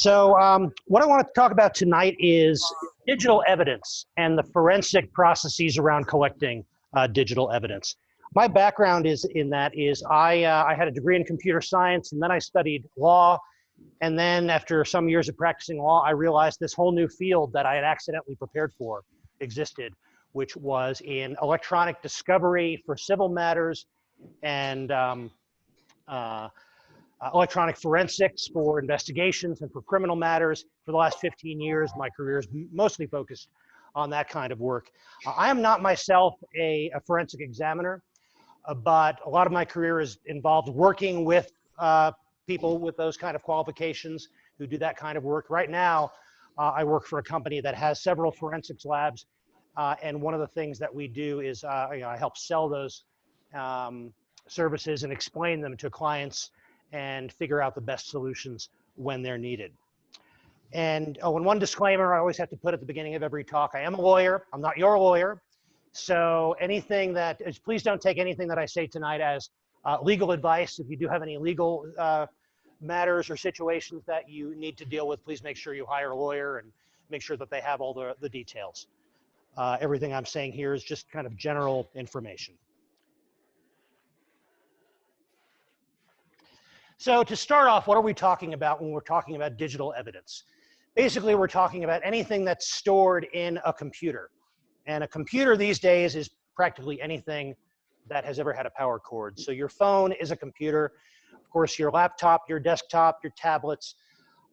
What I want to talk about tonight is digital evidence and the forensic processes around collecting digital evidence. My background is I had a degree in computer science, and then I studied law. And then after some years of practicing law, I realized this whole new field that I had accidentally prepared for existed, which was in electronic discovery for civil matters and electronic forensics for investigations and for criminal matters. For the last 15 years, my career is mostly focused on that kind of work. I am not myself a forensic examiner, but a lot of my career is involved working with people with those kind of qualifications who do that kind of work. Right now, I work for a company that has several forensics labs, and one of the things that we do is I help sell those services and explain them to clients and figure out the best solutions when they're needed. And one disclaimer I always have to put at the beginning of every talk: I am a lawyer. I'm not your lawyer. So anything that is, please don't take anything that I say tonight as legal advice. If you do have any legal matters or situations that you need to deal with, please make sure you hire a lawyer and make sure that they have all the details. Everything I'm saying here is just kind of general information. So to start off, what are we talking about when we're talking about digital evidence? Basically, we're talking about anything that's stored in a computer. And a computer these days is practically anything that has ever had a power cord. So your phone is a computer. Of course, your laptop, your desktop, your tablets,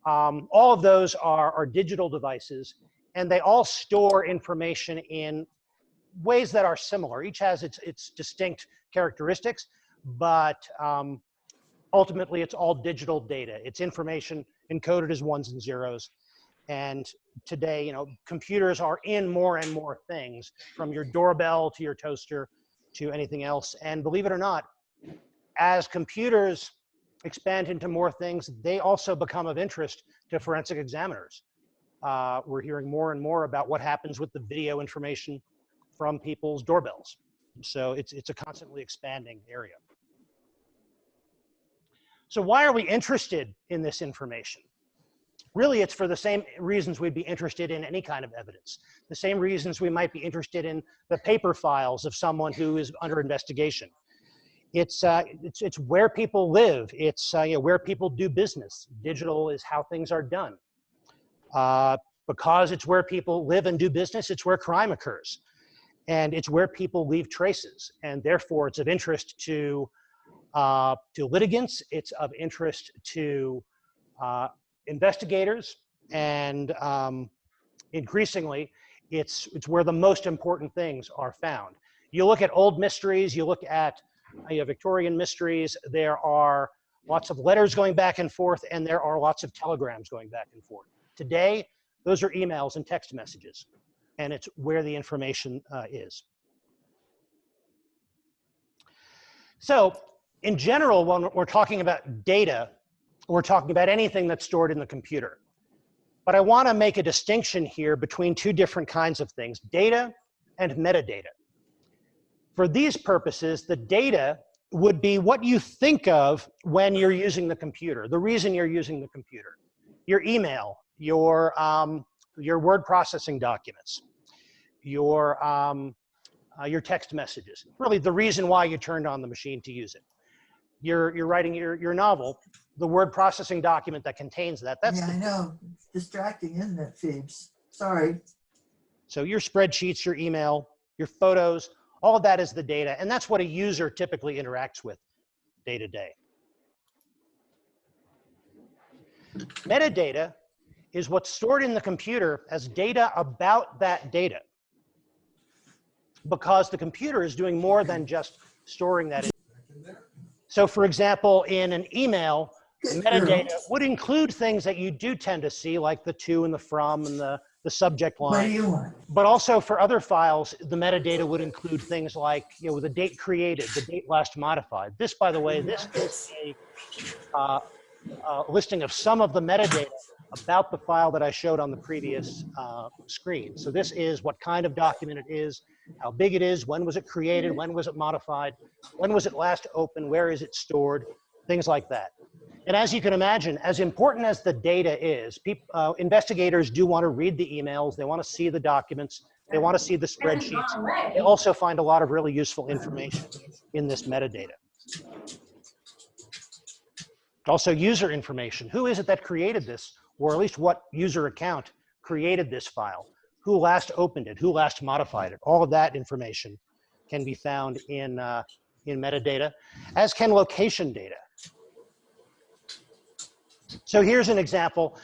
all of those are digital devices, and they all store information in ways that are similar. Each has its distinct characteristics, but ultimately it's all digital data. It's information encoded as ones and zeros. And today, you know, computers are in more and more things, from your doorbell to your toaster to anything else. And believe it or not, as computers expand into more things, they also become of interest to forensic examiners. We're hearing more and more about what happens with the video information from people's doorbells. So it's a constantly expanding area. So why are we interested in this information? Really, it's for the same reasons we'd be interested in any kind of evidence. The same reasons we might be interested in the paper files of someone who is under investigation. It's where people live. It's you know, where people do business. Digital is how things are done. Because it's where people live and do business, it's where crime occurs. And it's where people leave traces. And therefore, it's of interest to litigants. It's of interest to investigators, and increasingly, it's where the most important things are found. You look at old mysteries, you look at Victorian mysteries, there are lots of letters going back and forth, and there are lots of telegrams going back and forth. Today, those are emails and text messages, and it's where the information is. So, in general, when we're talking about data, we're talking about anything that's stored in the computer. But I want to make a distinction here between two different kinds of things: data and metadata. For these purposes, the data would be what you think of when you're using the computer, the reason you're using the computer. Your email, your word processing documents, your text messages, really the reason why you turned on the machine to use it. You're writing your novel, the word processing document that contains that. That's I know. It's distracting, isn't it, Phoebes? Sorry. So your spreadsheets, your email, your photos, all of that is the data. And that's what a user typically interacts with day to day. Metadata is what's stored in the computer as data about that data, because the computer is doing more than just storing that. So for example, in an email, metadata would include things that you do tend to see, like the to and the from and the subject line. What do you want? But also for other files, the metadata would include things like, you know, the date created, the date last modified. This, by the way, this is a listing of some of the metadata about the file that I showed on the previous screen. So this is what kind of document it is, how big it is, when was it created, when was it modified, when was it last opened, where is it stored, things like that. And as you can imagine, as important as the data is, investigators do want to read the emails, they want to see the documents, they want to see the spreadsheets. They also find a lot of really useful information in this metadata. Also user information. Who is it that created this? Or at least what user account created this file? Who last opened it? Who last modified it? All of that information can be found in metadata, as can location data. So here's an example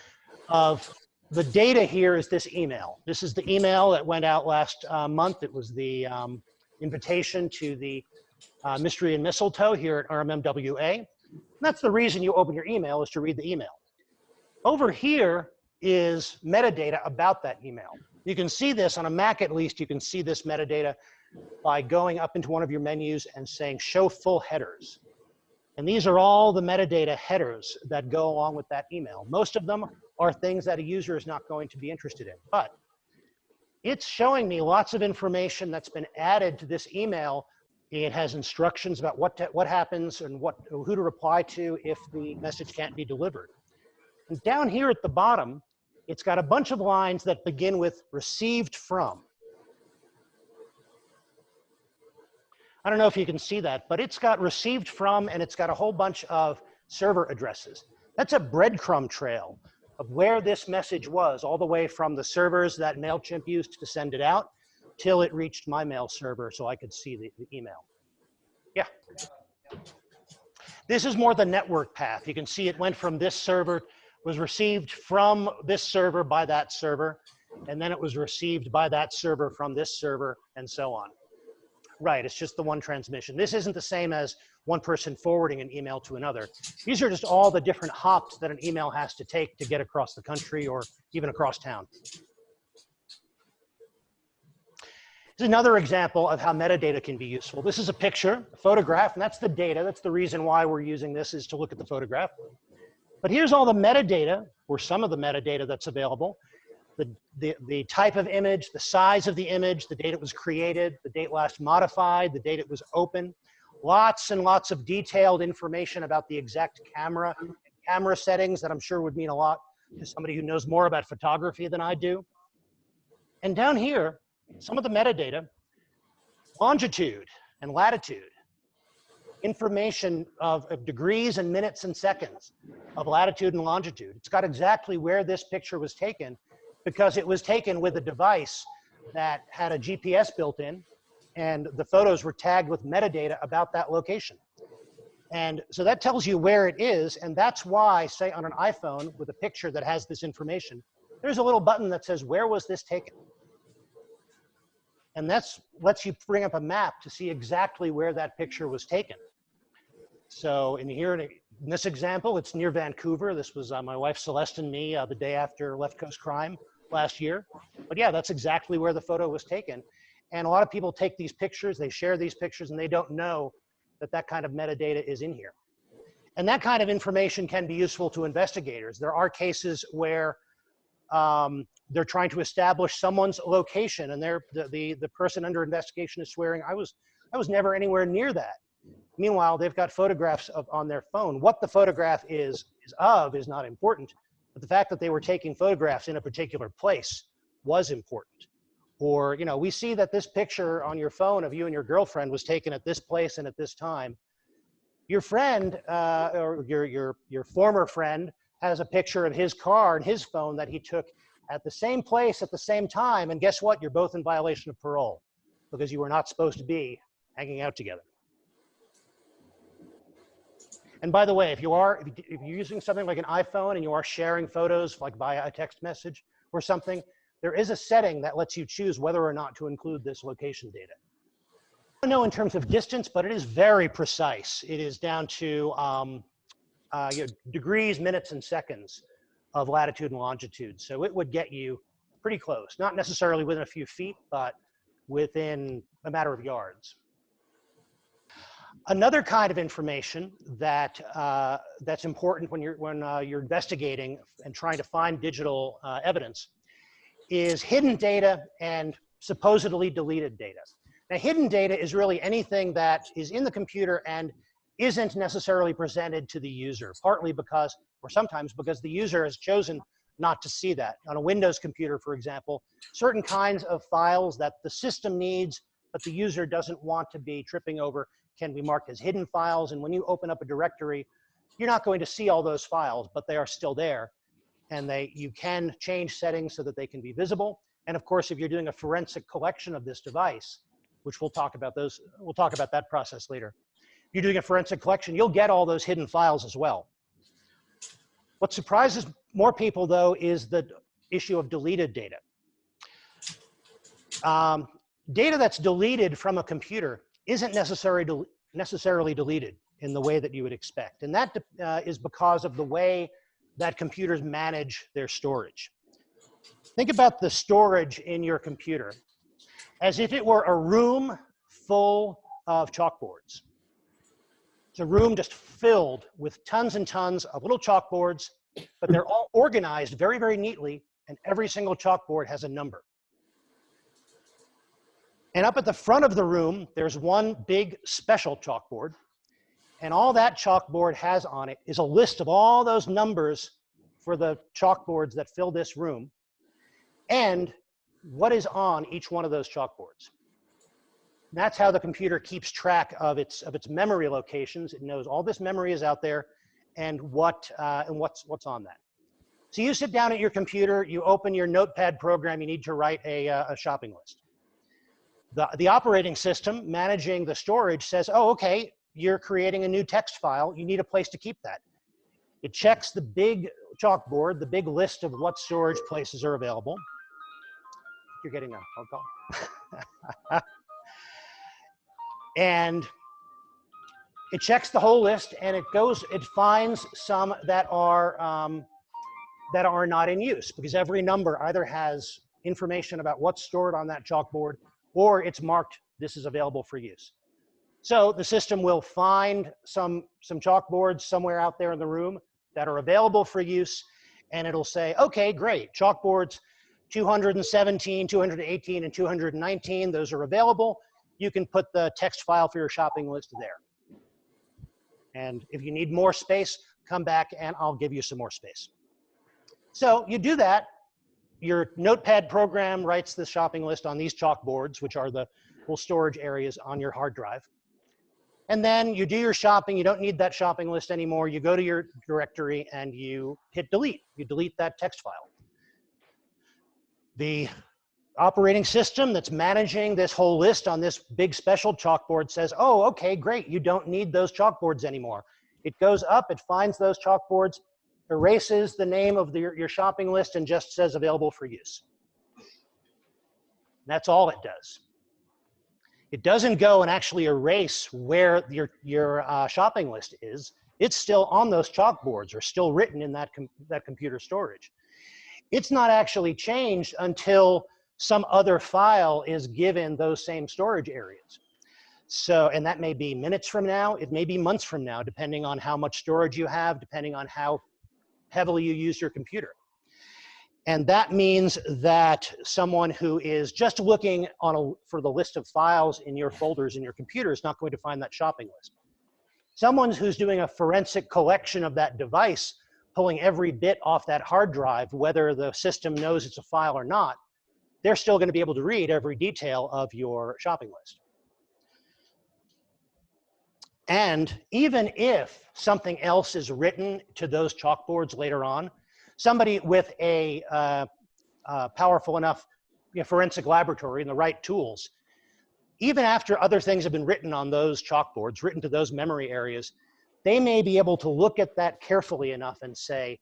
of the data here is this email. This is the email that went out last month. It was the invitation to the Mystery and Mistletoe here at RMMWA. And that's the reason you open your email, is to read the email. Over here is metadata about that email. You can see this on a Mac, at least. You can see this metadata by going up into one of your menus and saying show full headers. And these are all the metadata headers that go along with that email. Most of them are things that a user is not going to be interested in, but it's showing me lots of information that's been added to this email. It has instructions about what happens and who to reply to if the message can't be delivered. And down here at the bottom, it's got a bunch of lines that begin with received from. I don't know if you can see that, but it's got received from, and it's got a whole bunch of server addresses. That's a breadcrumb trail of where this message was, all the way from the servers that MailChimp used to send it out till it reached my mail server so I could see the email. Yeah. This is more the network path. You can see it went from this server, was received from this server by that server, and then it was received by that server from this server, and so on. Right, it's just the one transmission. This isn't the same as one person forwarding an email to another. These are just all the different hops that an email has to take to get across the country or even across town. This is another example of how metadata can be useful. This is a picture, a photograph, and that's the data. That's the reason why we're using this, is to look at the photograph. But here's all the metadata, or some of the metadata that's available. The type of image, the size of the image, the date it was created, the date last modified, the date it was open. Lots and lots of detailed information about the exact camera settings that I'm sure would mean a lot to somebody who knows more about photography than I do. And down here, some of the metadata, longitude and latitude, information of degrees and minutes and seconds of latitude and longitude. It's got exactly where this picture was taken, because it was taken with a device that had a GPS built in, and the photos were tagged with metadata about that location. And so that tells you where it is, and that's why, say on an iPhone with a picture that has this information, there's a little button that says, where was this taken? And that lets you bring up a map to see exactly where that picture was taken. So in this example, it's near Vancouver. This was my wife Celeste and me the day after Left Coast Crime last year. But yeah, that's exactly where the photo was taken. And a lot of people take these pictures, they share these pictures, and they don't know that that kind of metadata is in here. And that kind of information can be useful to investigators. There are cases where they're trying to establish someone's location, and the person under investigation is swearing, I was never anywhere near that. Meanwhile, they've got photographs on their phone. What the photograph is not important, but the fact that they were taking photographs in a particular place was important. Or, you know, we see that this picture on your phone of you and your girlfriend was taken at this place and at this time. Your friend, or your former friend, has a picture of his car and his phone that he took at the same place at the same time, and guess what? You're both in violation of parole because you were not supposed to be hanging out together. And by the way, if you're using something like an iPhone and you are sharing photos like via a text message or something, there is a setting that lets you choose whether or not to include this location data. I don't know in terms of distance, but it is very precise. It is down to degrees, minutes, and seconds of latitude and longitude. So it would get you pretty close, not necessarily within a few feet, but within a matter of yards. Another kind of information that that's important when you're investigating and trying to find digital evidence is hidden data and supposedly deleted data. Now, hidden data is really anything that is in the computer and isn't necessarily presented to the user, partly because, or sometimes because the user has chosen not to see that. On a Windows computer, for example, certain kinds of files that the system needs, but the user doesn't want to be tripping over, can be marked as hidden files. And when you open up a directory, you're not going to see all those files, but they are still there. And you can change settings so that they can be visible. And of course, if you're doing a forensic collection of this device, which we'll talk about that process later. If you're doing a forensic collection, you'll get all those hidden files as well. What surprises more people, though, is the issue of deleted data. Data that's deleted from a computer isn't necessarily deleted in the way that you would expect. And that is because of the way that computers manage their storage. Think about the storage in your computer as if it were a room full of chalkboards. It's a room just filled with tons and tons of little chalkboards, but they're all organized very, very neatly, and every single chalkboard has a number. And up at the front of the room, there's one big special chalkboard, and all that chalkboard has on it is a list of all those numbers for the chalkboards that fill this room, and what is on each one of those chalkboards. And that's how the computer keeps track of its memory locations. It knows all this memory is out there and what's on that. So you sit down at your computer, you open your notepad program, you need to write a shopping list. The operating system managing the storage says, oh, okay, you're creating a new text file, you need a place to keep that. It checks the big chalkboard, the big list of what storage places are available. You're getting a phone call. And it checks the whole list, and it finds some that are not in use, because every number either has information about what's stored on that chalkboard, or it's marked, this is available for use. So the system will find some chalkboards somewhere out there in the room that are available for use, and it'll say, okay, great, chalkboards 217, 218, and 219, those are available. You can put the text file for your shopping list there. And if you need more space, come back and I'll give you some more space. So you do that. Your notepad program writes the shopping list on these chalkboards, which are the little storage areas on your hard drive. And then you do your shopping. You don't need that shopping list anymore. You go to your directory and you hit delete. You delete that text file. The operating system that's managing this whole list on this big special chalkboard says, oh, okay, great, you don't need those chalkboards anymore. It goes up, it finds those chalkboards, erases the name of your shopping list, and just says available for use. That's all it does. It doesn't go and actually erase where your shopping list is. It's still on those chalkboards, or still written in that computer storage. It's not actually changed until some other file is given those same storage areas. So, and that may be minutes from now, it may be months from now, depending on how much storage you have, depending on how heavily you use your computer. And that means that someone who is just looking for the list of files in your folders in your computer is not going to find that shopping list. Someone who's doing a forensic collection of that device, pulling every bit off that hard drive, whether the system knows it's a file or not, they're still going to be able to read every detail of your shopping list. And even if something else is written to those chalkboards later on, somebody with a powerful enough forensic laboratory and the right tools, even after other things have been written on those chalkboards, written to those memory areas, they may be able to look at that carefully enough and say,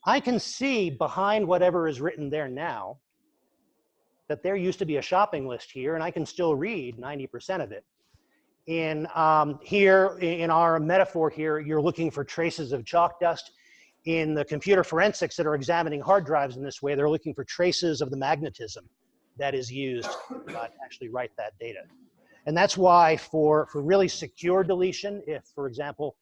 I can see behind whatever is written there now that there used to be a shopping list here, and I can still read 90% of it. In our metaphor here, you're looking for traces of chalk dust. In the computer forensics that are examining hard drives in this way, they're looking for traces of the magnetism that is used to actually write that data. And that's why for really secure deletion, if, for example,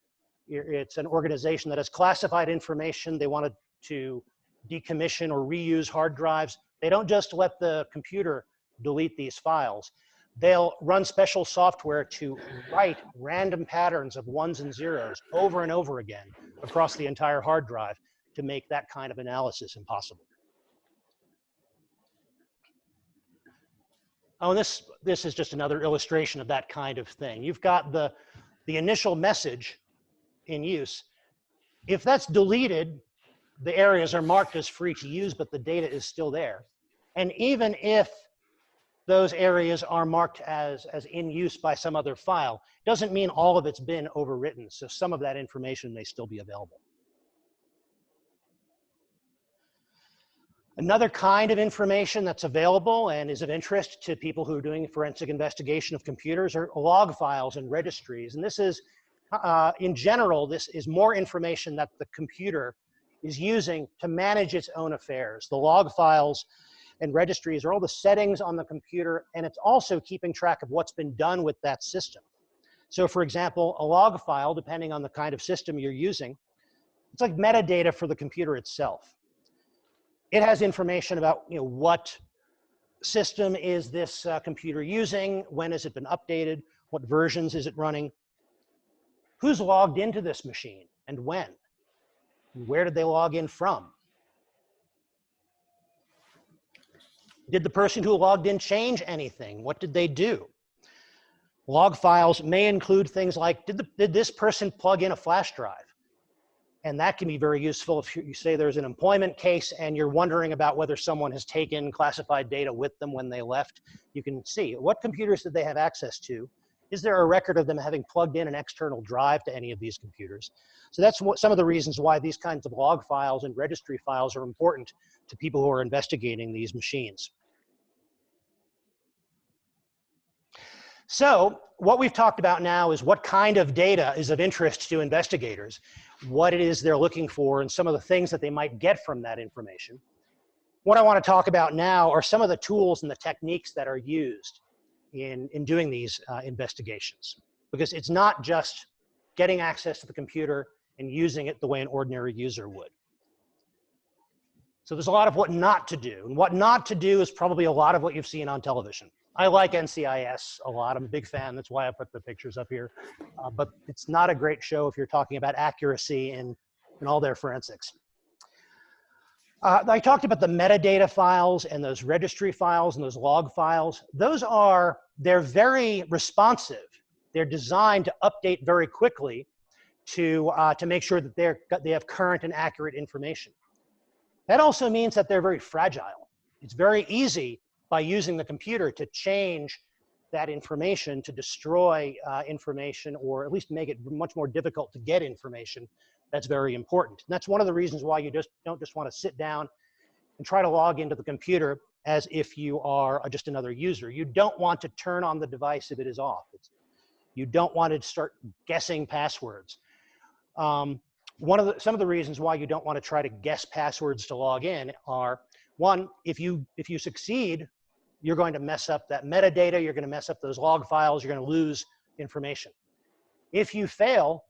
it's an organization that has classified information, they wanted to decommission or reuse hard drives, they don't just let the computer delete these files. they'll run special software to write random patterns of ones and zeros over and over again across the entire hard drive to make that kind of analysis impossible. Oh, and this is just another illustration of that kind of thing. You've got the initial message in use. If that's deleted, the areas are marked as free to use, but the data is still there. And even if those areas are marked as in use by some other file, doesn't mean all of it's been overwritten. So some of that information may still be available. Another kind of information that's available and is of interest to people who are doing forensic investigation of computers are log files and registries. And this is, in general, this is more information that the computer is using to manage its own affairs. The log files and registries are all the settings on the computer, and it's also keeping track of what's been done with that system. So for example, a log file, depending on the kind of system you're using, it's like metadata for the computer itself. It has information about, what system is this computer using, when has it been updated, what versions is it running, who's logged into this machine and when, where did they log in from? Did the person who logged in change anything? What did they do? Log files may include things like, did this person plug in a flash drive? And that can be very useful if you say there's an employment case and you're wondering about whether someone has taken classified data with them when they left. You can see what computers did they have access to? Is there a record of them having plugged in an external drive to any of these computers? So that's some of the reasons why these kinds of log files and registry files are important to people who are investigating these machines. So what we've talked about now is what kind of data is of interest to investigators, what it is they're looking for, and some of the things that they might get from that information. What I want to talk about now are some of the tools and the techniques that are used in doing these investigations. Because it's not just getting access to the computer and using it the way an ordinary user would. So there's a lot of what not to do. And what not to do is probably a lot of what you've seen on television. I like NCIS a lot. I'm a big fan. That's why I put the pictures up here. But it's not a great show if you're talking about accuracy in all their forensics. I talked about the metadata files and those registry files and those log files. They're very responsive. They're designed to update very quickly to make sure that they have current and accurate information. That also means that they're very fragile. It's very easy by using the computer to change that information, to destroy information, or at least make it much more difficult to get information that's very important. And that's one of the reasons why you don't just want to sit down and try to log into the computer as if you are just another user. You don't want to turn on the device if it is off. You don't want to start guessing passwords. Some of the reasons why you don't want to try to guess passwords to log in are, one, if you succeed, you're going to mess up that metadata, you're going to mess up those log files, you're going to lose information. If you fail,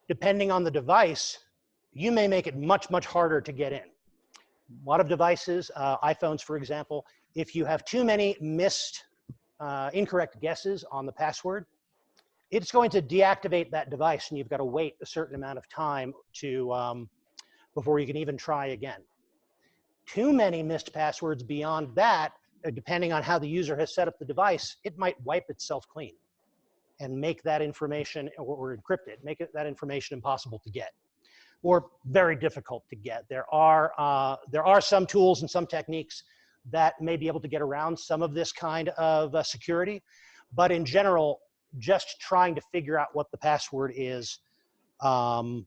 depending on the device, you may make it much, much harder to get in. A lot of devices, iPhones, for example, if you have too many incorrect guesses on the password, it's going to deactivate that device, and you've got to wait a certain amount of time before you can even try again. Too many missed passwords beyond that, depending on how the user has set up the device, it might wipe itself clean and make that information, or encrypt it, make that information impossible to get, or very difficult to get. There are some tools and some techniques that may be able to get around some of this kind of security, but in general, just trying to figure out what the password is not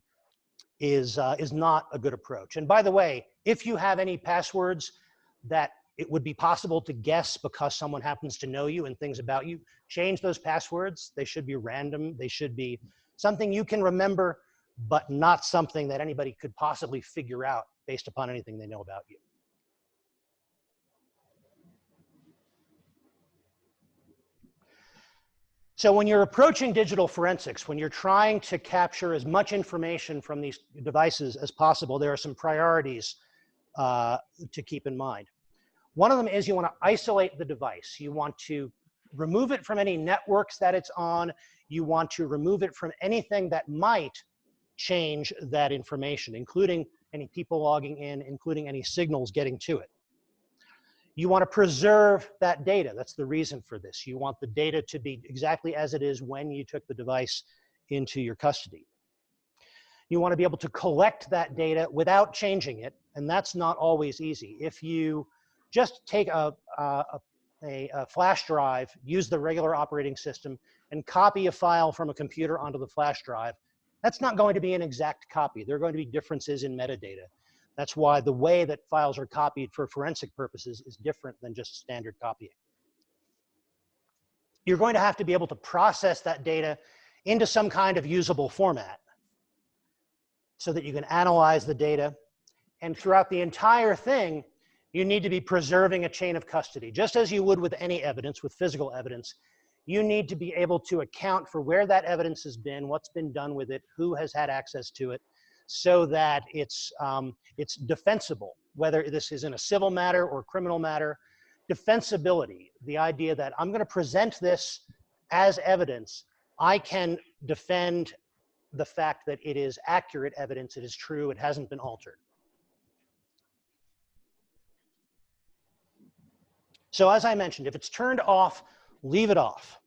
a good approach. And by the way, if you have any passwords that it would be possible to guess because someone happens to know you and things about you, change those passwords. They should be random. They should be something you can remember, but not something that anybody could possibly figure out based upon anything they know about you. So when you're approaching digital forensics, when you're trying to capture as much information from these devices as possible, there are some priorities to keep in mind. One of them is you want to isolate the device. You want to remove it from any networks that it's on. You want to remove it from anything that might change that information, including any people logging in, including any signals getting to it. You want to preserve that data. That's the reason for this. You want the data to be exactly as it is when you took the device into your custody. You want to be able to collect that data without changing it, and that's not always easy. If you just take a flash drive, use the regular operating system, and copy a file from a computer onto the flash drive, that's not going to be an exact copy. There are going to be differences in metadata. That's why the way that files are copied for forensic purposes is different than just standard copying. You're going to have to be able to process that data into some kind of usable format so that you can analyze the data. And throughout the entire thing, you need to be preserving a chain of custody. Just as you would with any evidence, with physical evidence, you need to be able to account for where that evidence has been, what's been done with it, who has had access to it, so that it's defensible, whether this is in a civil matter or criminal matter. Defensibility, the idea that I'm going to present this as evidence, I can defend the fact that it is accurate evidence, it is true, it hasn't been altered. So as I mentioned, if it's turned off, leave it off.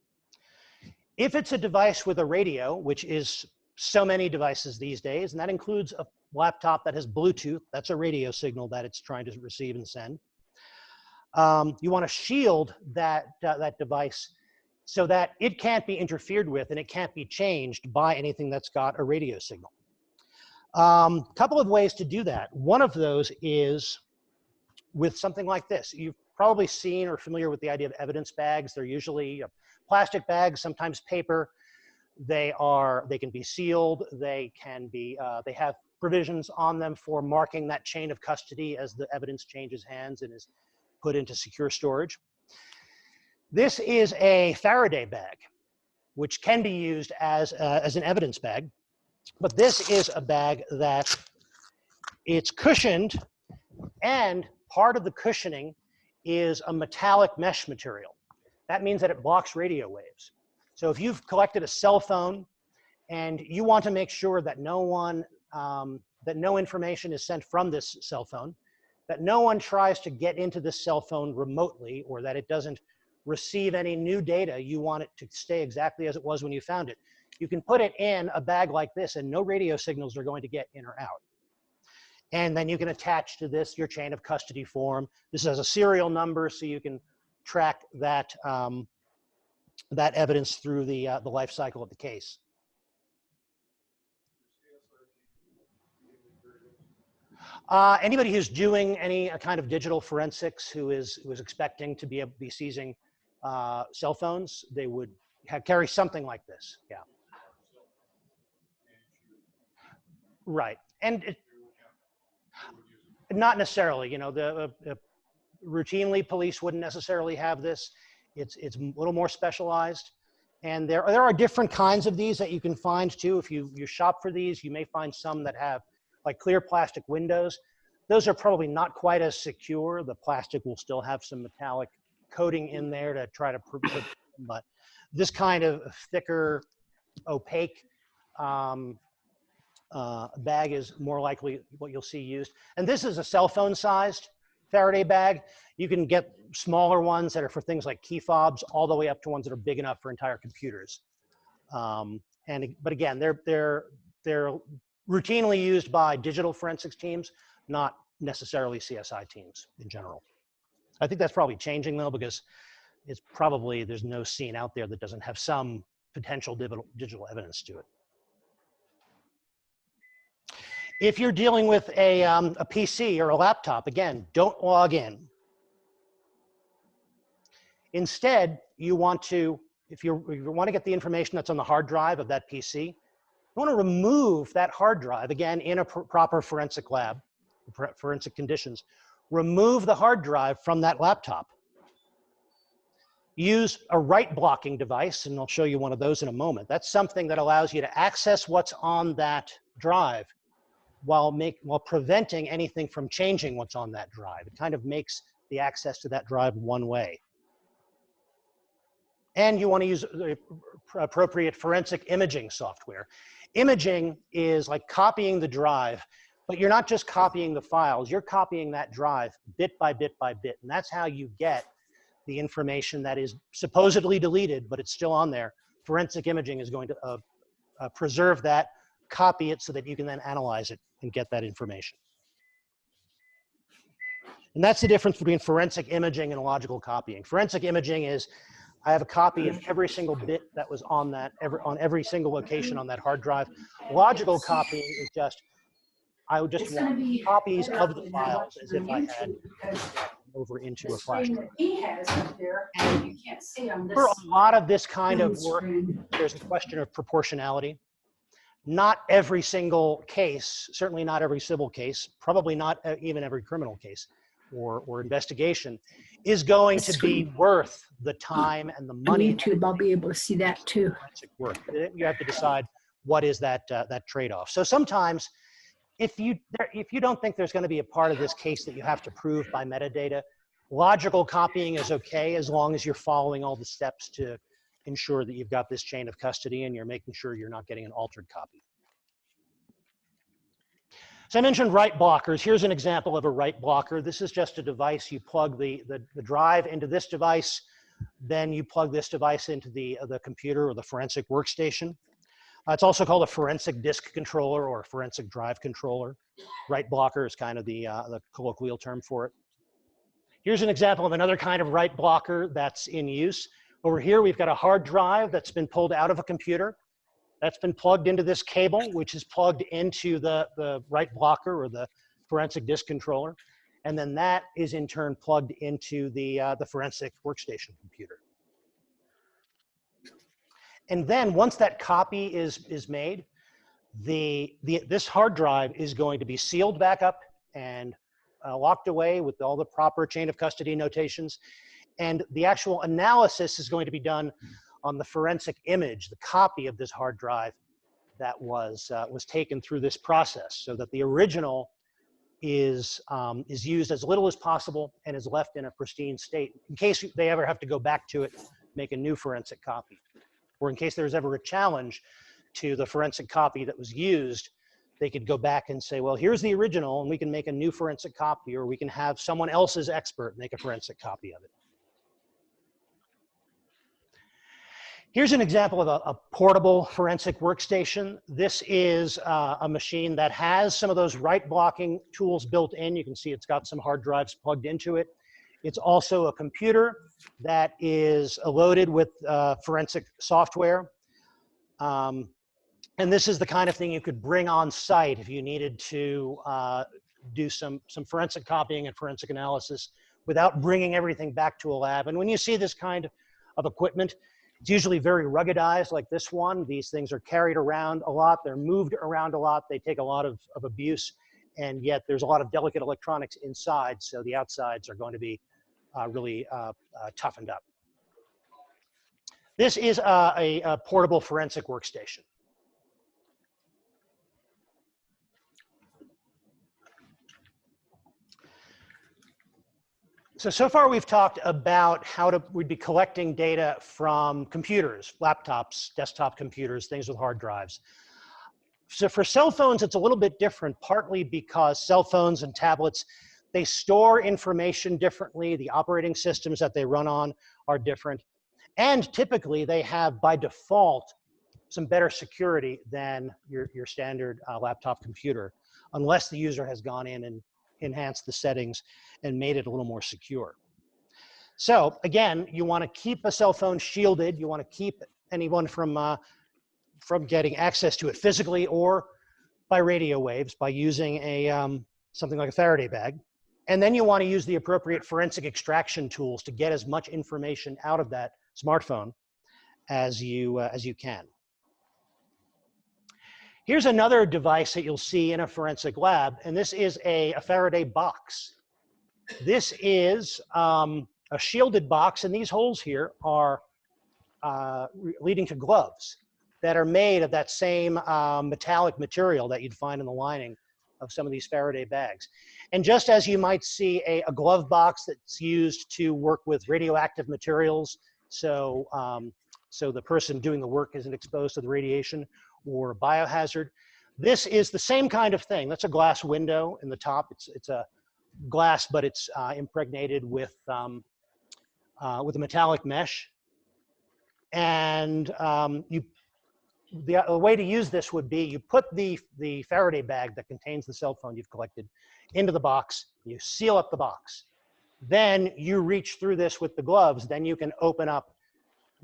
If it's a device with a radio, which is so many devices these days, and that includes a laptop that has Bluetooth, that's a radio signal that it's trying to receive and send. You want to shield that device so that it can't be interfered with and it can't be changed by anything that's got a radio signal. Couple of ways to do that. One of those is with something like this. You've probably seen or familiar with the idea of evidence bags. They're usually plastic bags, sometimes paper. They can be sealed. They have provisions on them for marking that chain of custody as the evidence changes hands and is put into secure storage. This is a Faraday bag, which can be used as an evidence bag, but this is a bag that it's cushioned, and part of the cushioning is a metallic mesh material. That means that it blocks radio waves. So if you've collected a cell phone and you want to make sure that no information is sent from this cell phone, that no one tries to get into this cell phone remotely, or that it doesn't receive any new data, you want it to stay exactly as it was when you found it. You can put it in a bag like this and no radio signals are going to get in or out. And then you can attach to this your chain of custody form. This has a serial number so you can track that, that evidence through the life cycle of the case. Anybody who's doing any kind of digital forensics who is expecting to be seizing cell phones, they would carry something like this. Yeah. Right. And not necessarily, you know, routinely police wouldn't necessarily have this. It's a little more specialized. And there are different kinds of these that you can find too. If you shop for these, you may find some that have like clear plastic windows. Those are probably not quite as secure. The plastic will still have some metallic coating in there to try to protect them, but this kind of thicker, opaque bag is more likely what you'll see used. And this is a cell phone sized Faraday bag. You can get smaller ones that are for things like key fobs, all the way up to ones that are big enough for entire computers. But again, they're routinely used by digital forensics teams, not necessarily CSI teams in general. I think that's probably changing though, because it's probably, there's no scene out there that doesn't have some potential digital evidence to it. If you're dealing with a PC or a laptop, again, don't log in. Instead, you want to, if you want to get the information that's on the hard drive of that PC, you want to remove that hard drive, again, in a proper forensic lab, forensic conditions. Remove the hard drive from that laptop. Use a write blocking device, and I'll show you one of those in a moment. That's something that allows you to access what's on that drive while preventing anything from changing what's on that drive. It kind of makes the access to that drive one way. And you want to use the appropriate forensic imaging software. Imaging is like copying the drive, but you're not just copying the files, you're copying that drive bit by bit by bit. And that's how you get the information that is supposedly deleted, but it's still on there. Forensic imaging is going to preserve that, copy it so that you can then analyze it and get that information. And that's the difference between forensic imaging and logical copying. Forensic imaging is, I have a copy of every single bit that was on that, on every single location on that hard drive. Logical copying is just, I would just want copies of the files as if I had over into a flash drive. For a lot of this kind of work, there's a question of proportionality. Not every single case, certainly not every civil case, probably not even every criminal case or investigation, is going to be worth the time and the money. On YouTube, I'll be able to see that too. Work. You have to decide what is that trade-off. So sometimes, if you don't think there's going to be a part of this case that you have to prove by metadata, logical copying is okay as long as you're following all the steps to ensure that you've got this chain of custody and you're making sure you're not getting an altered copy. So I mentioned write blockers. Here's an example of a write blocker. This is just a device. You plug the drive into this device, then you plug this device into the computer or the forensic workstation. It's also called a forensic disk controller or a forensic drive controller. Write blocker is kind of the colloquial term for it. Here's an example of another kind of write blocker that's in use. Over here, we've got a hard drive that's been pulled out of a computer. That's been plugged into this cable, which is plugged into the write blocker or the forensic disk controller. And then that is in turn plugged into the forensic workstation computer. And then once that copy is made, this hard drive is going to be sealed back up and locked away with all the proper chain of custody notations. And the actual analysis is going to be done on the forensic image, the copy of this hard drive that was taken through this process, so that the original is used as little as possible and is left in a pristine state in case they ever have to go back to it, make a new forensic copy. Or in case there's ever a challenge to the forensic copy that was used, they could go back and say, well, here's the original, and we can make a new forensic copy, or we can have someone else's expert make a forensic copy of it. Here's an example of a portable forensic workstation. This is a machine that has some of those write blocking tools built in. You can see it's got some hard drives plugged into it. It's also a computer that is loaded with forensic software. And this is the kind of thing you could bring on site if you needed to do some forensic copying and forensic analysis without bringing everything back to a lab. And when you see this kind of equipment, it's usually very ruggedized like this one. These things are carried around a lot. They're moved around a lot. They take a lot of abuse. And yet there's a lot of delicate electronics inside. So the outsides are going to be really toughened up. This is a portable forensic workstation. So far we've talked about how we'd be collecting data from computers, laptops, desktop computers, things with hard drives. So for cell phones, it's a little bit different, partly because cell phones and tablets, they store information differently. The operating systems that they run on are different. And typically they have, by default, some better security than your standard laptop computer, unless the user has gone in and enhanced the settings and made it a little more secure. So again, you want to keep a cell phone shielded. You want to keep anyone from getting access to it physically or by radio waves by using something like a Faraday bag. And then you want to use the appropriate forensic extraction tools to get as much information out of that smartphone as you can. Here's another device that you'll see in a forensic lab, and this is a Faraday box. This is a shielded box, and these holes here are leading to gloves that are made of that same metallic material that you'd find in the lining of some of these Faraday bags. And just as you might see a glove box that's used to work with radioactive materials So, so the person doing the work isn't exposed to the radiation or biohazard. This is the same kind of thing. That's a glass window in the top. It's a glass, but it's impregnated with a metallic mesh. And the way to use this would be you put the Faraday bag that contains the cell phone you've collected into the box, you seal up the box. Then you reach through this with the gloves, then you can open up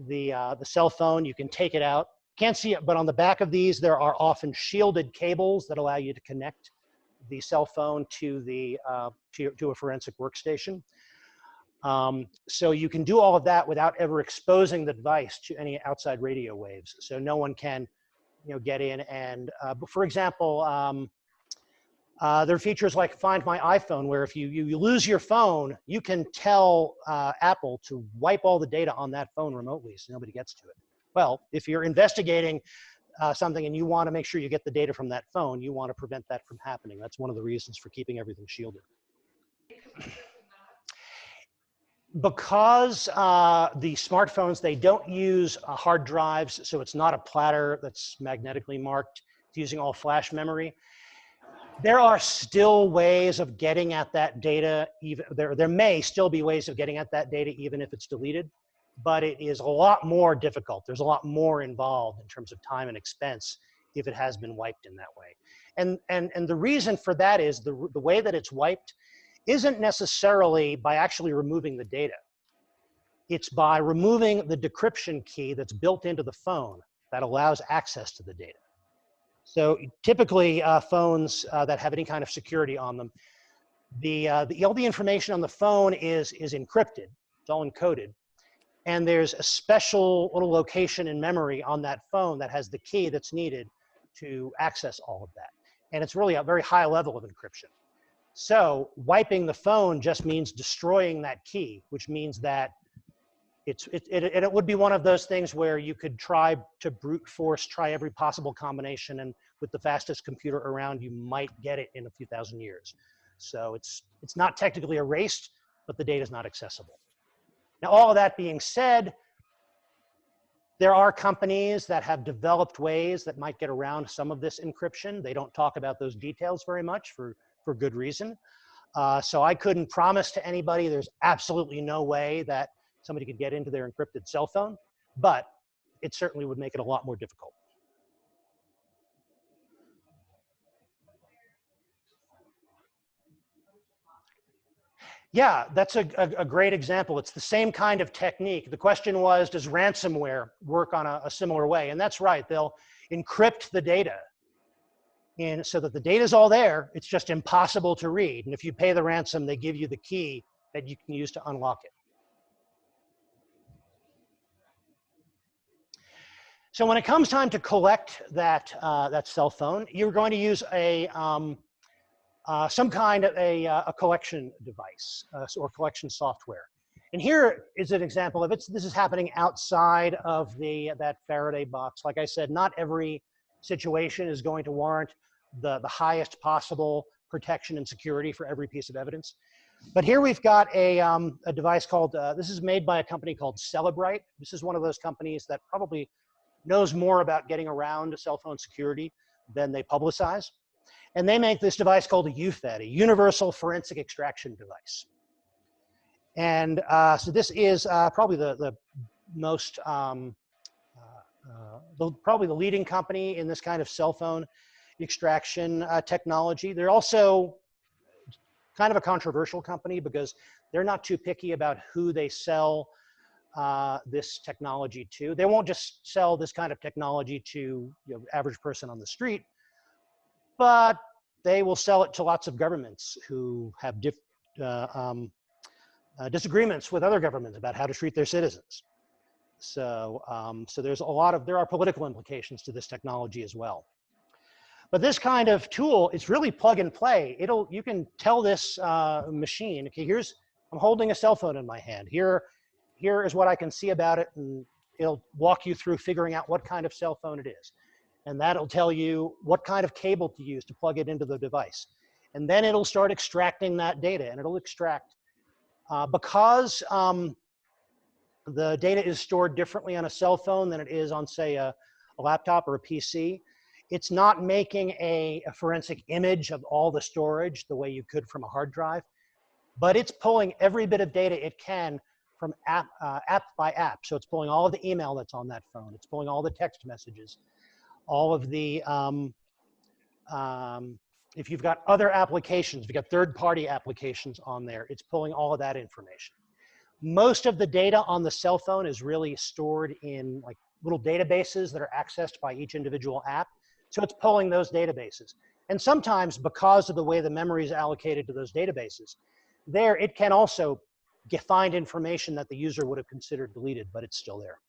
the cell phone, you can take it out. Can't see it, but on the back of these, there are often shielded cables that allow you to connect the cell phone to to a forensic workstation. So you can do all of that without ever exposing the device to any outside radio waves. So no one can, get in and, for example, there are features like Find My iPhone, where if you lose your phone, you can tell Apple to wipe all the data on that phone remotely so nobody gets to it. Well, if you're investigating something and you want to make sure you get the data from that phone, you want to prevent that from happening. That's one of the reasons for keeping everything shielded. Because the smartphones, they don't use hard drives, so it's not a platter that's magnetically marked. It's using all flash memory. There are still ways of getting at that data. There may still be ways of getting at that data even if it's deleted, but it is a lot more difficult. There's a lot more involved in terms of time and expense if it has been wiped in that way. And the reason for that is the way that it's wiped isn't necessarily by actually removing the data. It's by removing the decryption key that's built into the phone that allows access to the data. So typically phones that have any kind of security on them, all the information on the phone is encrypted. It's all encoded. And there's a special little location in memory on that phone that has the key that's needed to access all of that. And it's really a very high level of encryption. So wiping the phone just means destroying that key, which means that it would be one of those things where you could try to brute force, try every possible combination, and with the fastest computer around, you might get it in a few thousand years. So it's not technically erased, but the data is not accessible. Now, all of that being said, there are companies that have developed ways that might get around some of this encryption. They don't talk about those details very much for good reason. So I couldn't promise to anybody there's absolutely no way that somebody could get into their encrypted cell phone, but it certainly would make it a lot more difficult. Yeah, that's a great example. It's the same kind of technique. The question was, does ransomware work on a similar way? And that's right. They'll encrypt the data so that the data is all there. It's just impossible to read. And if you pay the ransom, they give you the key that you can use to unlock it. So when it comes time to collect that cell phone, you're going to use some kind of a collection device or collection software. And here is an example of it. This is happening outside of that Faraday box. Like I said, not every situation is going to warrant the highest possible protection and security for every piece of evidence. But here we've got a device called, this is made by a company called Cellebrite. This is one of those companies that probably knows more about getting around cell phone security than they publicize. And they make this device called a UFED, a Universal Forensic Extraction Device. And so this is probably the most, probably the leading company in this kind of cell phone extraction technology. They're also kind of a controversial company because they're not too picky about who they sell this technology to. They won't just sell this kind of technology to average person on the street, but they will sell it to lots of governments who have disagreements with other governments about how to treat their citizens. So, so there are political implications to this technology as well. But this kind of tool, it's really plug and play. You can tell this machine, okay, I'm holding a cell phone in my hand. Here is what I can see about it, and it'll walk you through figuring out what kind of cell phone it is. And that'll tell you what kind of cable to use to plug it into the device. And then it'll start extracting that data, and it'll extract, because The data is stored differently on a cell phone than it is on, say, a laptop or a PC. It's not making a forensic image of all the storage the way you could from a hard drive, but it's pulling every bit of data it can from app by app. So it's pulling all of the email that's on that phone. It's pulling all the text messages, all of the, if you've got other applications, if you've got third-party applications on there, it's pulling all of that information. Most of the data on the cell phone is really stored in like little databases that are accessed by each individual app. So it's pulling those databases. And sometimes because of the way the memory is allocated to those databases, there it can also find information that the user would have considered deleted, but it's still there.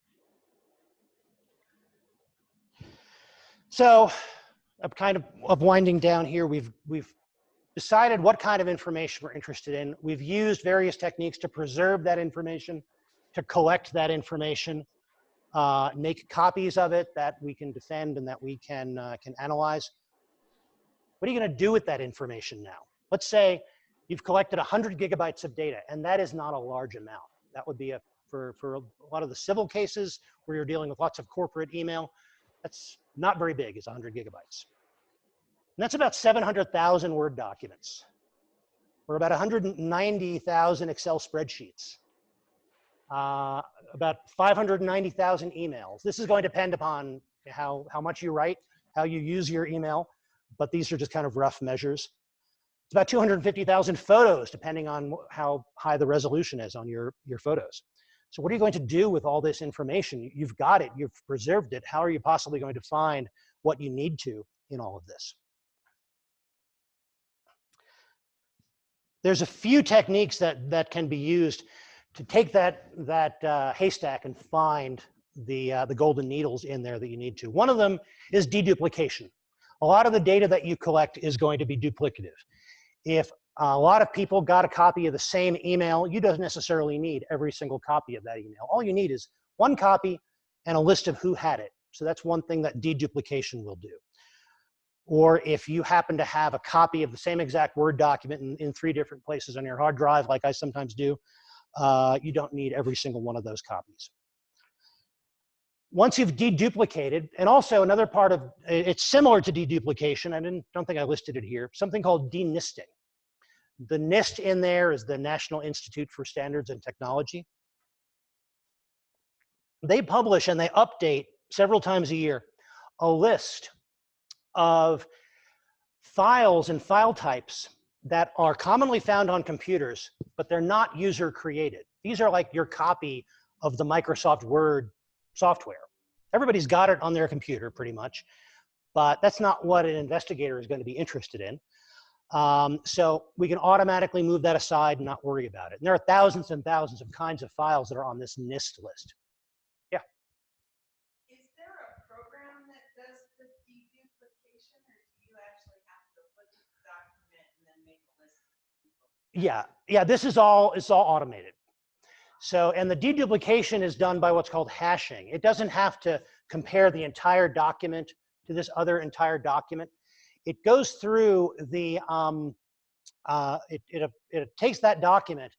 So I'm kind of winding down here. We've decided what kind of information we're interested in. We've used various techniques to preserve that information, to collect that information, make copies of it that we can defend and that we can analyze. What are you going to do with that information now? Let's say you've collected 100 gigabytes of data, and that is not a large amount. That would be for a lot of the civil cases where you're dealing with lots of corporate email. That's not very big, is 100 gigabytes. And that's about 700,000 Word documents, or about 190,000 Excel spreadsheets, about 590,000 emails. This is going to depend upon how much you write, how you use your email, but these are just kind of rough measures. It's about 250,000 photos, depending on how high the resolution is on your photos. So what are you going to do with all this information? You've got it, you've preserved it. How are you possibly going to find what you need to in all of this? There's a few techniques that can be used to take that haystack and find the golden needles in there that you need to. One of them is deduplication. A lot of the data that you collect is going to be duplicative. If a lot of people got a copy of the same email, you don't necessarily need every single copy of that email. All you need is one copy and a list of who had it. So that's one thing that deduplication will do. Or if you happen to have a copy of the same exact Word document in 3 different places on your hard drive, like I sometimes do, you don't need every single one of those copies. Once you've deduplicated, and also another part of, it's similar to deduplication, I don't think I listed it here, something called denisting. The NIST in there is the National Institute for Standards and Technology. They publish and they update several times a year a list of files and file types that are commonly found on computers, but they're not user created. These are like your copy of the Microsoft Word software. Everybody's got it on their computer pretty much, but that's not what an investigator is going to be interested in. So we can automatically move that aside and not worry about it. And there are thousands and thousands of kinds of files that are on this NIST list. Yeah. Is there a program that does the deduplication, or do you actually have to look at the document and then make a list of people? Yeah, this is all automated. So, and the deduplication is done by what's called hashing. It doesn't have to compare the entire document to this other entire document. It goes through the, it takes that document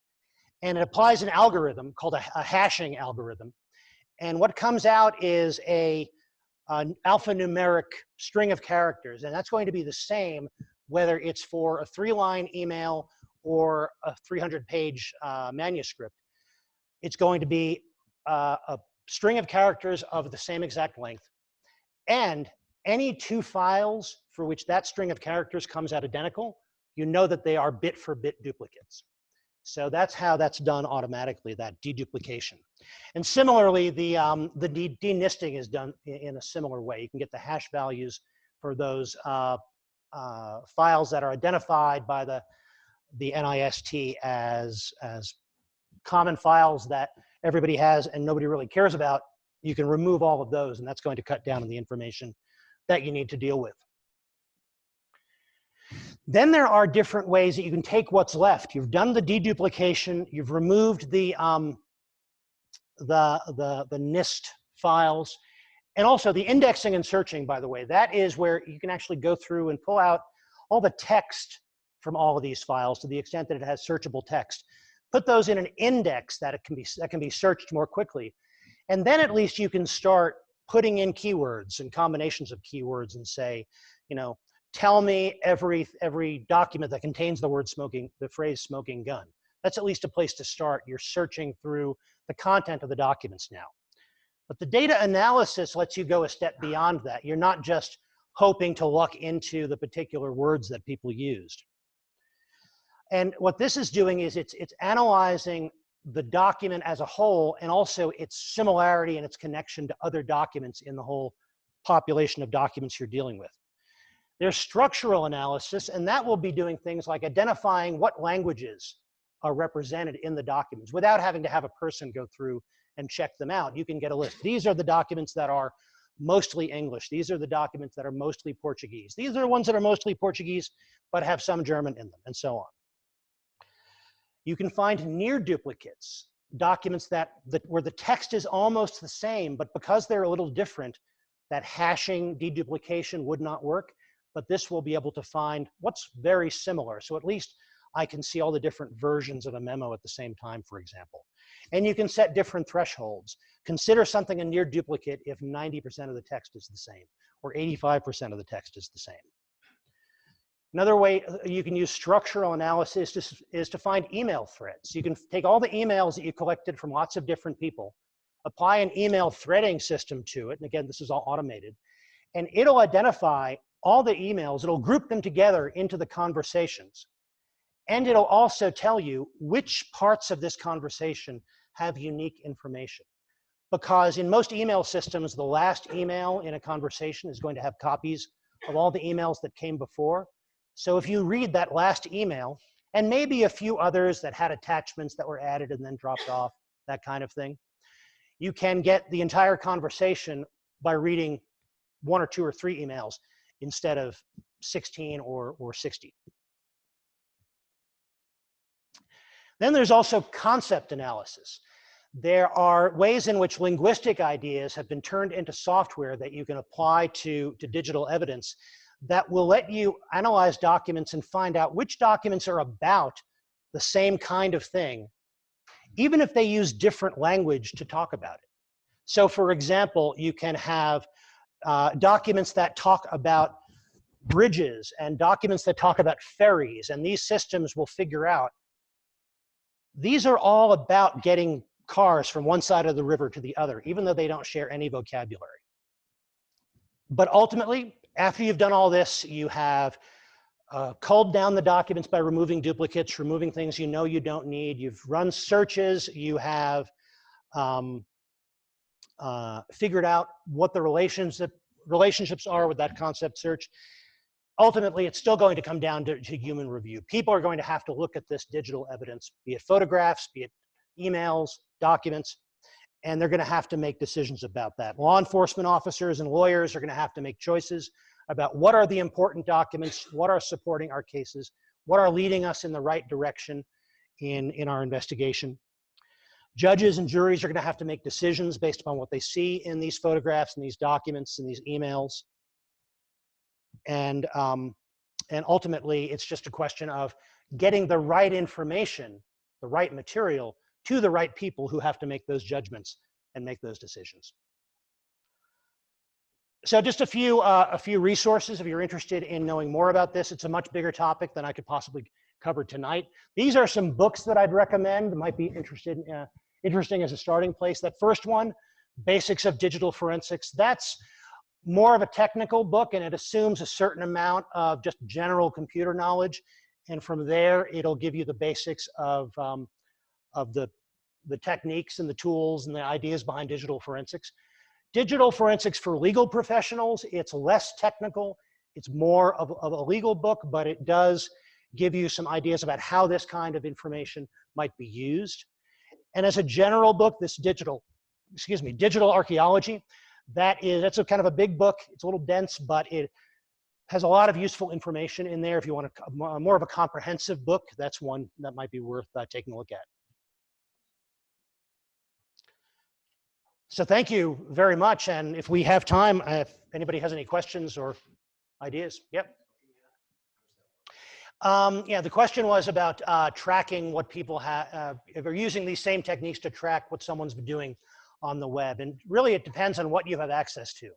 and it applies an algorithm called a hashing algorithm. And what comes out is an alphanumeric string of characters. And that's going to be the same whether it's for a 3-line email or a 300-page manuscript. It's going to be a string of characters of the same exact length. And any 2 files for which that string of characters comes out identical, you know that they are bit-for-bit duplicates. So that's how that's done automatically, that deduplication. And similarly, the denisting is done in a similar way. You can get the hash values for those files that are identified by the NIST as common files that everybody has and nobody really cares about. You can remove all of those, and that's going to cut down on the information that you need to deal with. Then there are different ways that you can take what's left. You've done the deduplication, you've removed the NIST files, and also the indexing and searching, by the way. That is where you can actually go through and pull out all the text from all of these files to the extent that it has searchable text. put those in an index that can be searched more quickly. And then at least you can start putting in keywords and combinations of keywords and say, you know, tell me every document that contains the phrase smoking gun. That's at least a place to start. You're searching through the content of the documents now. But the data analysis lets you go a step beyond that. You're not just hoping to look into the particular words that people used. And what this is doing is it's analyzing the document as a whole and also its similarity and its connection to other documents in the whole population of documents you're dealing with. There's structural analysis, and that will be doing things like identifying what languages are represented in the documents without having to have a person go through and check them out. You can get a list. These are the documents that are mostly English. These are the documents that are mostly Portuguese. These are the ones that are mostly Portuguese but have some German in them, and so on. You can find near duplicates, documents where the text is almost the same, but because they're a little different, that hashing deduplication would not work. But this will be able to find what's very similar. So at least I can see all the different versions of a memo at the same time, for example. And you can set different thresholds. Consider something a near duplicate if 90% of the text is the same, or 85% of the text is the same. Another way you can use structural analysis is to find email threads. You can take all the emails that you collected from lots of different people, apply an email threading system to it, and again, this is all automated, and it'll identify all the emails, it'll group them together into the conversations, and it'll also tell you which parts of this conversation have unique information. Because in most email systems, the last email in a conversation is going to have copies of all the emails that came before. So if you read that last email, and maybe a few others that had attachments that were added and then dropped off, that kind of thing, you can get the entire conversation by reading 1 or 2 or 3 emails instead of 16 or 60. Then there's also concept analysis. There are ways in which linguistic ideas have been turned into software that you can apply to digital evidence that will let you analyze documents and find out which documents are about the same kind of thing, even if they use different language to talk about it. So for example, you can have documents that talk about bridges and documents that talk about ferries, and these systems will figure out these are all about getting cars from one side of the river to the other, even though they don't share any vocabulary. But ultimately, after you've done all this, you have culled down the documents by removing duplicates, removing things you know you don't need. You've run searches. You have figured out what the relationships are with that concept search. Ultimately, it's still going to come down to human review. People are going to have to look at this digital evidence, be it photographs, be it emails, documents, and they're going to have to make decisions about that. Law enforcement officers and lawyers are going to have to make choices about what are the important documents, what are supporting our cases, what are leading us in the right direction in our investigation. Judges and juries are going to have to make decisions based upon what they see in these photographs and these documents and these emails. And ultimately, it's just a question of getting the right information, the right material, to the right people who have to make those judgments and make those decisions. So just a few resources if you're interested in knowing more about this. It's a much bigger topic than I could possibly cover tonight. These are some books that I'd recommend that might be interesting as a starting place. That first one, Basics of Digital Forensics, that's more of a technical book, and it assumes a certain amount of just general computer knowledge. And from there, it'll give you the basics of the techniques and the tools and the ideas behind digital forensics. Digital forensics for legal professionals, it's less technical. It's more of a legal book, but it does give you some ideas about how this kind of information might be used. And as a general book, this digital archaeology, that's a kind of a big book. It's a little dense, but it has a lot of useful information in there. If you want more of a comprehensive book, that's one that might be worth taking a look at. So thank you very much. And if we have time, if anybody has any questions or ideas, yep. Yeah, the question was about tracking what people have, if they're using these same techniques to track what someone's been doing on the web. And really, it depends on what you have access to.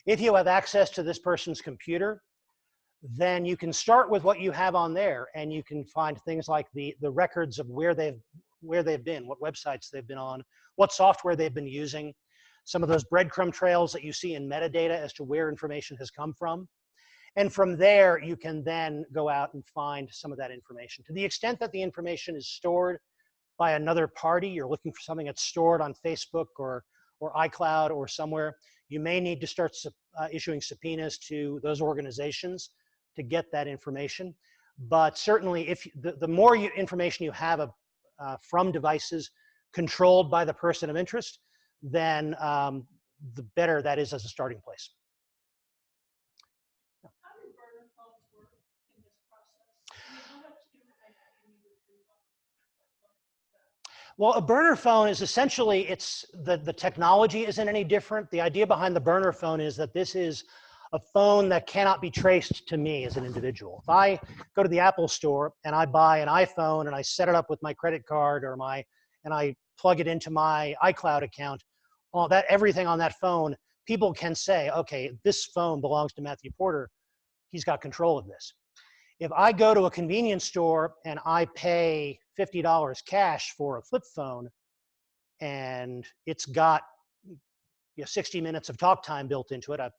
If you have access to this person's computer, then you can start with what you have on there, and you can find things like the records of where they've been, what websites they've been on, what software they've been using, some of those breadcrumb trails that you see in metadata as to where information has come from. And from there, you can then go out and find some of that information. To the extent that the information is stored by another party, you're looking for something that's stored on Facebook or iCloud or somewhere, you may need to start issuing subpoenas to those organizations to get that information. But certainly, if the more information you have from devices controlled by the person of interest, then the better that is as a starting place. How do burner phones work in this process? I mean, how much information do you retrieve on? Well, a burner phone is essentially, the technology isn't any different. The idea behind the burner phone is that this is a phone that cannot be traced to me as an individual. If I go to the Apple store and I buy an iPhone and I set it up with my credit card or and I plug it into my iCloud account, everything on that phone, people can say, okay, this phone belongs to Matthew Porter. He's got control of this. If I go to a convenience store and I pay $50 cash for a flip phone and it's got 60 minutes of talk time built into it, I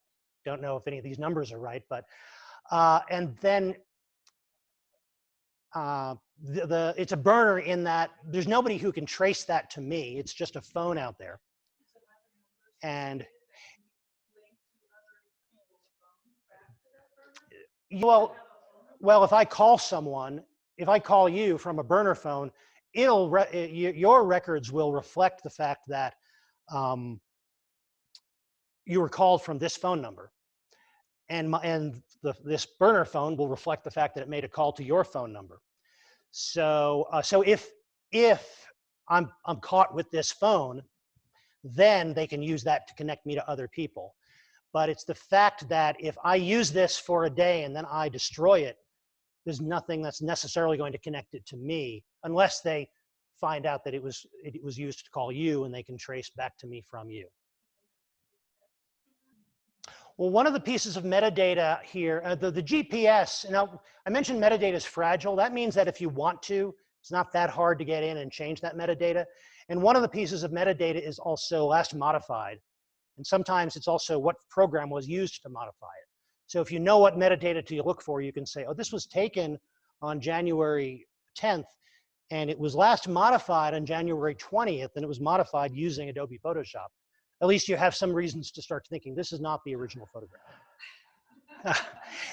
don't know if any of these numbers are right, but and then it's a burner in that there's nobody who can trace that to me. It's just a phone out there. And well, if I call someone, if I call you from a burner phone, your records will reflect the fact that you were called from this phone number, and this burner phone will reflect the fact that it made a call to your phone number. So if I'm caught with this phone, then they can use that to connect me to other people. But it's the fact that if I use this for a day and then I destroy it, there's nothing that's necessarily going to connect it to me unless they find out that it was used to call you and they can trace back to me from you. Well, one of the pieces of metadata here, the GPS, now I mentioned metadata is fragile. That means that if you want to, it's not that hard to get in and change that metadata. And one of the pieces of metadata is also last modified. And sometimes it's also what program was used to modify it. So if you know what metadata to look for, you can say, oh, this was taken on January 10th, and it was last modified on January 20th, and it was modified using Adobe Photoshop. At least you have some reasons to start thinking, this is not the original photograph.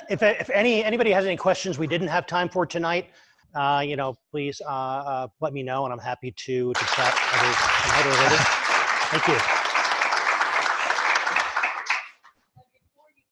If anybody has any questions we didn't have time for tonight, please let me know, and I'm happy to chat others tonight or later. Thank you.